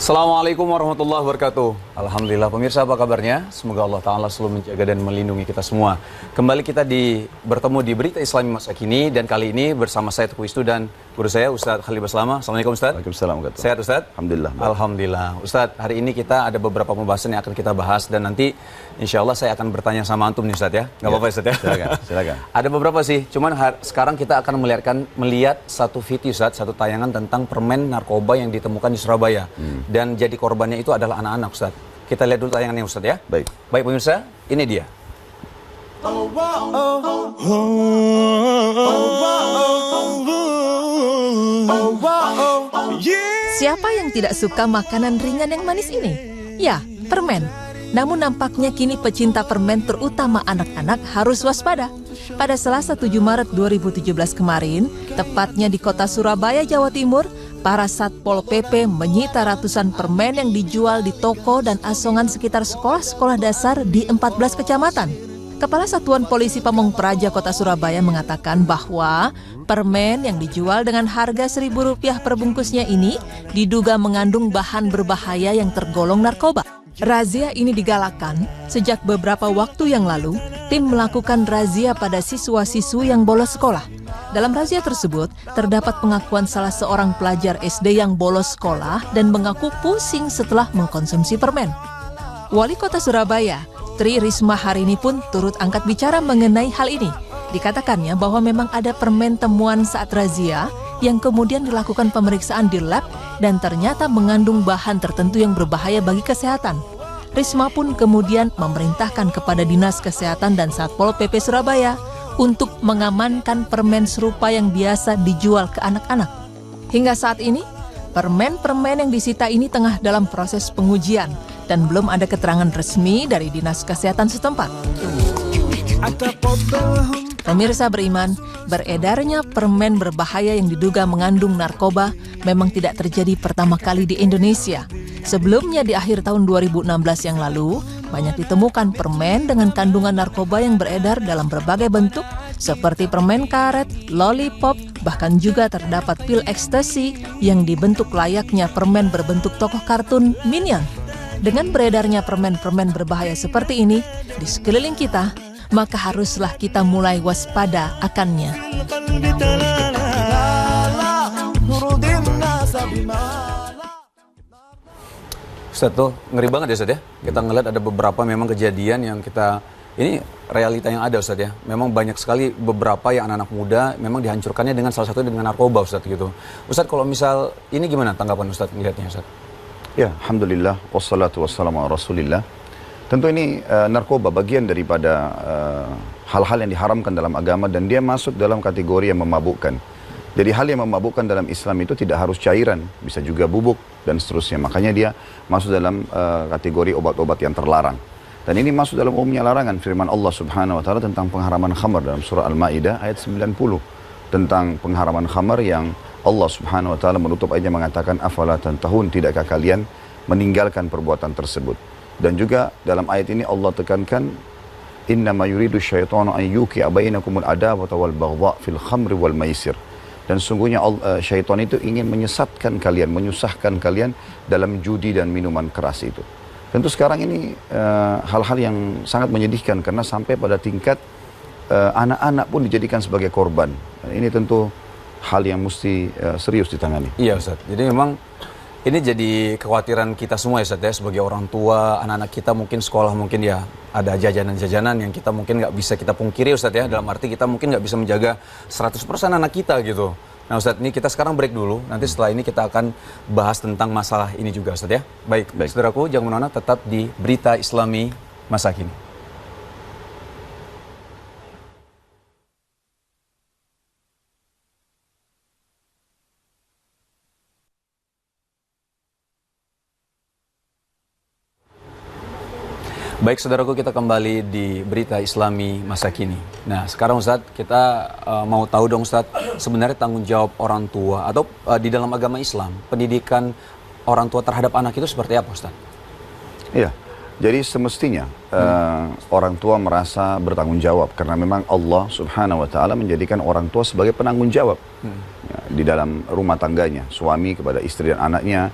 Assalamualaikum warahmatullahi wabarakatuh. Alhamdulillah pemirsa, apa kabarnya? Semoga Allah Ta'ala selalu menjaga dan melindungi kita semua. Kembali kita bertemu di Berita Islami Masa Kini, dan kali ini bersama saya Teguh Wisnu dan guru saya Ustadz Khalil Baslama. Assalamualaikum Ustadz. Waalaikumsalam. Sehat Ustadz? Alhamdulillah. Alhamdulillah. Ustadz, hari ini kita ada beberapa pembahasan yang akan kita bahas, dan nanti insya Allah saya akan bertanya sama antum nih Ustadz ya. Nggak apa-apa Ustadz ya? Silakan. Ada beberapa sih, cuman sekarang kita akan melihat satu video Ustadz, satu tayangan tentang permen narkoba yang ditemukan di Surabaya. Dan jadi korbannya itu adalah anak-anak Ustadz. Kita lihat dulu tayangannya Ustadz ya. Baik. Baik pemirsa, ini dia. Siapa yang tidak suka makanan ringan yang manis ini? Ya, permen. Namun nampaknya kini pecinta permen terutama anak-anak harus waspada. Pada Selasa 7 Maret 2017 kemarin, tepatnya di kota Surabaya, Jawa Timur, para Satpol PP menyita ratusan permen yang dijual di toko dan asongan sekitar sekolah-sekolah dasar di 14 kecamatan. Kepala Satuan Polisi Pamong Praja Kota Surabaya mengatakan bahwa permen yang dijual dengan harga Rp1.000 per bungkusnya ini diduga mengandung bahan berbahaya yang tergolong narkoba. Razia ini digalakan sejak beberapa waktu yang lalu, tim melakukan razia pada siswa-siswi yang bolos sekolah. Dalam razia tersebut, terdapat pengakuan salah seorang pelajar SD yang bolos sekolah dan mengaku pusing setelah mengkonsumsi permen. Wali Kota Surabaya, Tri Risma hari ini pun turut angkat bicara mengenai hal ini. Dikatakannya bahwa memang ada permen temuan saat razia yang kemudian dilakukan pemeriksaan di lab dan ternyata mengandung bahan tertentu yang berbahaya bagi kesehatan. Risma pun kemudian memerintahkan kepada Dinas Kesehatan dan Satpol PP Surabaya untuk mengamankan permen serupa yang biasa dijual ke anak-anak. Hingga saat ini, permen-permen yang disita ini tengah dalam proses pengujian dan belum ada keterangan resmi dari Dinas Kesehatan setempat. Pemirsa beriman, beredarnya permen berbahaya yang diduga mengandung narkoba memang tidak terjadi pertama kali di Indonesia. Sebelumnya di akhir tahun 2016 yang lalu, banyak ditemukan permen dengan kandungan narkoba yang beredar dalam berbagai bentuk, seperti permen karet, lollipop, bahkan juga terdapat pil ekstasi yang dibentuk layaknya permen berbentuk tokoh kartun Minion. Dengan beredarnya permen-permen berbahaya seperti ini di sekeliling kita, maka haruslah kita mulai waspada akannya. Ustadz tuh ngeri banget ya Ustadz ya. Kita ngeliat ada beberapa memang kejadian yang ini realita yang ada Ustadz ya. Memang banyak sekali beberapa yang anak-anak muda memang dihancurkannya dengan salah satunya dengan narkoba Ustadz gitu. Ustadz kalau misal ini gimana tanggapan Ustadz melihatnya Ustadz? Ya, Alhamdulillah, wassalatu wassalamu ala rasulillah. Tentu ini narkoba bagian daripada hal-hal yang diharamkan dalam agama dan dia masuk dalam kategori yang memabukkan. Jadi hal yang memabukkan dalam Islam itu tidak harus cairan, bisa juga bubuk dan seterusnya. Makanya dia masuk dalam kategori obat-obat yang terlarang. Dan ini masuk dalam umumnya larangan firman Allah Subhanahu wa taala tentang pengharaman khamar dalam surah Al-Maidah ayat 90. Tentang pengharaman khamar yang Allah Subhanahu wa taala menutup ayatnya mengatakan afala tantahun, tidakkah kalian meninggalkan perbuatan tersebut. Dan juga dalam ayat ini Allah tekankan innama yuridu syaitanu an yuqi'a bainakumul adawata wal baghdha fil khamri wal maisir. Dan sungguhnya syaitan itu ingin menyesatkan kalian, menyusahkan kalian dalam judi dan minuman keras itu. Tentu sekarang ini hal-hal yang sangat menyedihkan karena sampai pada tingkat anak-anak pun dijadikan sebagai korban. Ini tentu hal yang mesti serius ditangani. Iya Ustadz, jadi memang ini jadi kekhawatiran kita semua ya Ustadz ya, sebagai orang tua, anak-anak kita mungkin sekolah mungkin ya ada jajanan-jajanan yang kita mungkin nggak bisa kita pungkiri Ustadz ya, dalam arti kita mungkin nggak bisa menjaga 100% anak kita gitu. Nah Ustadz, ini kita sekarang break dulu, nanti setelah ini kita akan bahas tentang masalah ini juga Ustadz ya. Baik. Saudaraku, jangan kemana-mana, tetap di Berita Islami Masa Kini. Baik saudaraku, kita kembali di Berita Islami Masa Kini. Nah sekarang Ustadz, kita mau tahu dong Ustadz, sebenarnya tanggung jawab orang tua atau di dalam agama Islam, pendidikan orang tua terhadap anak itu seperti apa Ustadz? Iya, jadi semestinya orang tua merasa bertanggung jawab karena memang Allah Subhanahu wa taala menjadikan orang tua sebagai penanggung jawab di dalam rumah tangganya, suami kepada istri dan anaknya,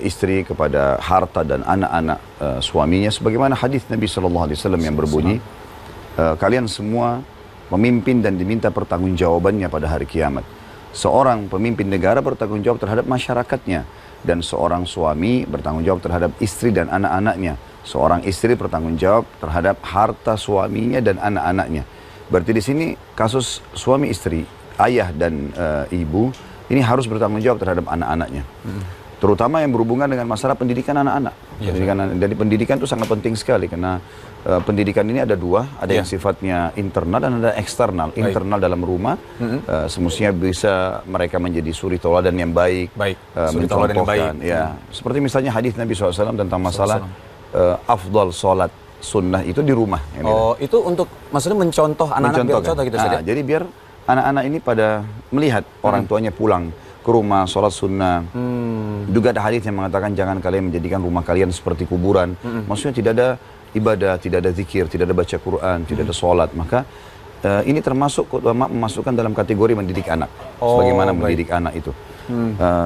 istri, kepada harta dan anak-anak suaminya, sebagaimana hadis Nabi SAW yang berbunyi, kalian semua memimpin dan diminta pertanggungjawabannya pada hari kiamat. Seorang pemimpin negara bertanggung jawab terhadap masyarakatnya, dan seorang suami bertanggung jawab terhadap istri dan anak-anaknya. Seorang istri bertanggung jawab terhadap harta suaminya dan anak-anaknya. Berarti di sini kasus suami istri, ayah dan ibu ini harus bertanggung jawab terhadap anak-anaknya. Terutama yang berhubungan dengan masalah pendidikan anak-anak. Ya, Jadi pendidikan itu sangat penting sekali, karena pendidikan ini ada dua, ada yang sifatnya internal dan ada eksternal. Internal dalam rumah, semestinya bisa mereka menjadi suri tauladan yang baik, suri tauladan yang baik. Ya, seperti misalnya hadis Nabi SAW tentang masalah afdal sholat sunnah itu di rumah. Itu untuk maksudnya mencontoh anak-anak biar contoh gitu saja. Jadi biar anak-anak ini pada melihat orang tuanya pulang ke rumah, sholat sunnah. Juga ada hadis yang mengatakan jangan kalian menjadikan rumah kalian seperti kuburan. Maksudnya tidak ada ibadah, tidak ada zikir, tidak ada baca Quran, tidak ada sholat. Maka ini termasuk ulama memasukkan dalam kategori mendidik anak. Sebagaimana mendidik anak itu.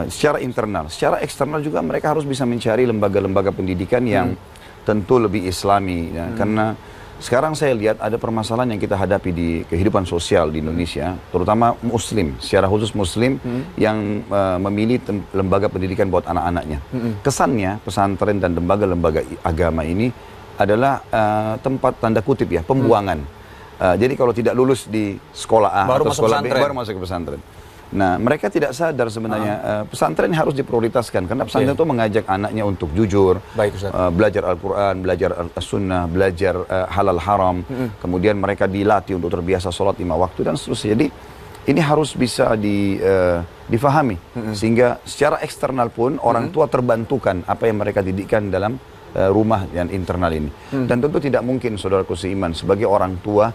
Secara internal. Secara eksternal juga mereka harus bisa mencari lembaga-lembaga pendidikan yang tentu lebih islami. Ya. Karena sekarang saya lihat ada permasalahan yang kita hadapi di kehidupan sosial di Indonesia, terutama muslim, secara khusus muslim yang memilih lembaga pendidikan buat anak-anaknya. Kesannya pesantren dan lembaga-lembaga agama ini adalah tempat tanda kutip ya, pembuangan. Jadi kalau tidak lulus di sekolah A baru atau sekolah B, pesantren. baru masuk ke pesantren. Nah, mereka tidak sadar sebenarnya pesantren harus diprioritaskan, karena pesantren itu mengajak anaknya untuk jujur, belajar Al-Quran, belajar As-Sunnah, belajar halal haram, kemudian mereka dilatih untuk terbiasa sholat 5 waktu dan seterusnya. Jadi ini harus bisa difahami, sehingga secara eksternal pun orang tua terbantukan apa yang mereka didikkan dalam rumah dan internal ini. Dan tentu tidak mungkin saudaraku seiman sebagai orang tua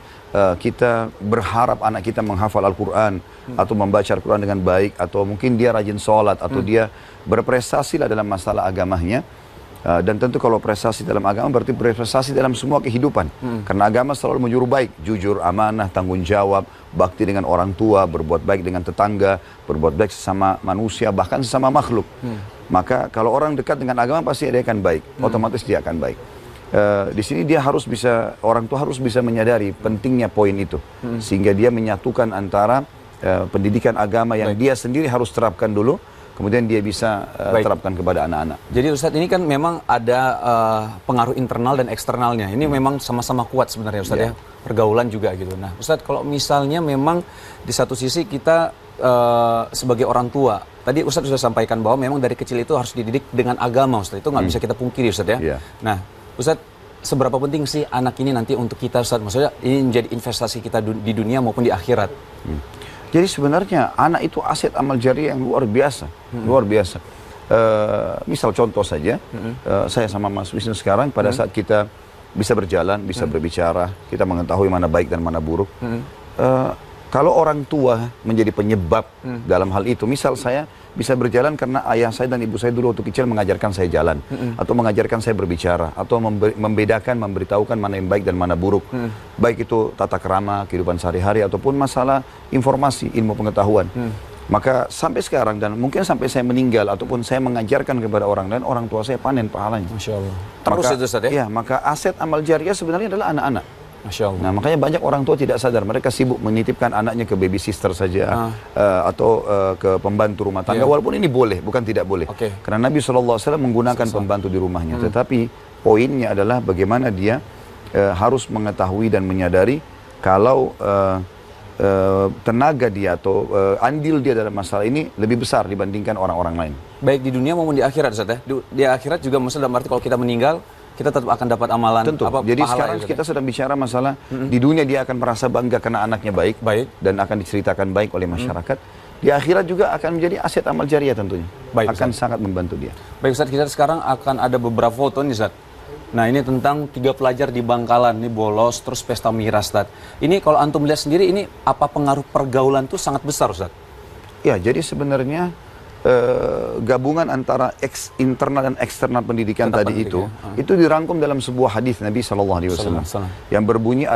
kita berharap anak kita menghafal Al-Quran atau membaca Al-Quran dengan baik, atau mungkin dia rajin sholat, atau dia berprestasi lah dalam masalah agamanya. Dan tentu kalau prestasi dalam agama berarti berprestasi dalam semua kehidupan. Karena agama selalu menyuruh baik, jujur, amanah, tanggung jawab, bakti dengan orang tua, berbuat baik dengan tetangga, berbuat baik sesama manusia, bahkan sesama makhluk. Maka kalau orang dekat dengan agama pasti dia akan baik, otomatis dia akan baik. Di sini dia harus bisa, orang tua harus bisa menyadari pentingnya poin itu, sehingga dia menyatukan antara pendidikan agama yang dia sendiri harus terapkan dulu, kemudian dia bisa terapkan kepada anak-anak. Jadi Ustadz, ini kan memang ada pengaruh internal dan eksternalnya. Ini memang sama-sama kuat sebenarnya Ustadz ya. Pergaulan juga gitu. Nah Ustadz, kalau misalnya memang di satu sisi kita sebagai orang tua, tadi Ustadz sudah sampaikan bahwa memang dari kecil itu harus dididik dengan agama Ustadz. Itu nggak bisa kita pungkiri Ustadz ya. Nah Ustadz, seberapa penting sih anak ini nanti untuk kita Ustadz? Maksudnya ini menjadi investasi kita di dunia maupun di akhirat. Jadi sebenarnya anak itu aset amal jariah yang luar biasa, luar biasa. Misal contoh saja, saya sama Mas Wisnu sekarang pada saat kita bisa berjalan, bisa berbicara, kita mengetahui mana baik dan mana buruk. Kalau orang tua menjadi penyebab dalam hal itu, misal saya bisa berjalan karena ayah saya dan ibu saya dulu waktu kecil mengajarkan saya jalan, atau mengajarkan saya berbicara, atau membedakan, memberitahukan mana yang baik dan mana buruk, baik itu tata krama, kehidupan sehari-hari, ataupun masalah informasi, ilmu pengetahuan. Maka sampai sekarang dan mungkin sampai saya meninggal ataupun saya mengajarkan kepada orang lain, orang tua saya panen pahalanya. Masya Allah. Terus itu Ustaz ya? Iya, maka aset amal jariah sebenarnya adalah anak-anak. Masya Allah. Nah makanya banyak orang tua tidak sadar, mereka sibuk menitipkan anaknya ke baby sister saja, atau ke pembantu rumah tangga, walaupun ini boleh, bukan tidak boleh. Karena Nabi SAW menggunakan pembantu di rumahnya, tetapi poinnya adalah bagaimana dia harus mengetahui dan menyadari kalau tenaga dia atau andil dia dalam masalah ini lebih besar dibandingkan orang-orang lain. Baik di dunia maupun di akhirat Ustaz ya? Di akhirat juga maksudnya dalam arti kalau kita meninggal, kita tetap akan dapat amalan. Tentu. Jadi sekarang kita sedang bicara masalah di dunia dia akan merasa bangga karena anaknya baik, dan akan diceritakan baik oleh masyarakat. Di akhirat juga akan menjadi aset amal jariah tentunya. Akan sangat membantu dia. Baik Ustaz, kita sekarang akan ada beberapa foto nih Ustaz. Nah ini tentang 3 pelajar di Bangkalan, ini bolos terus pesta miras Ustaz. Ini kalau antum lihat sendiri, ini apa pengaruh pergaulan itu sangat besar Ustaz? Ya, jadi sebenarnya gabungan antara internal dan eksternal pendidikan tadi itu dirangkum dalam sebuah hadis Nabi SAW yang berbunyi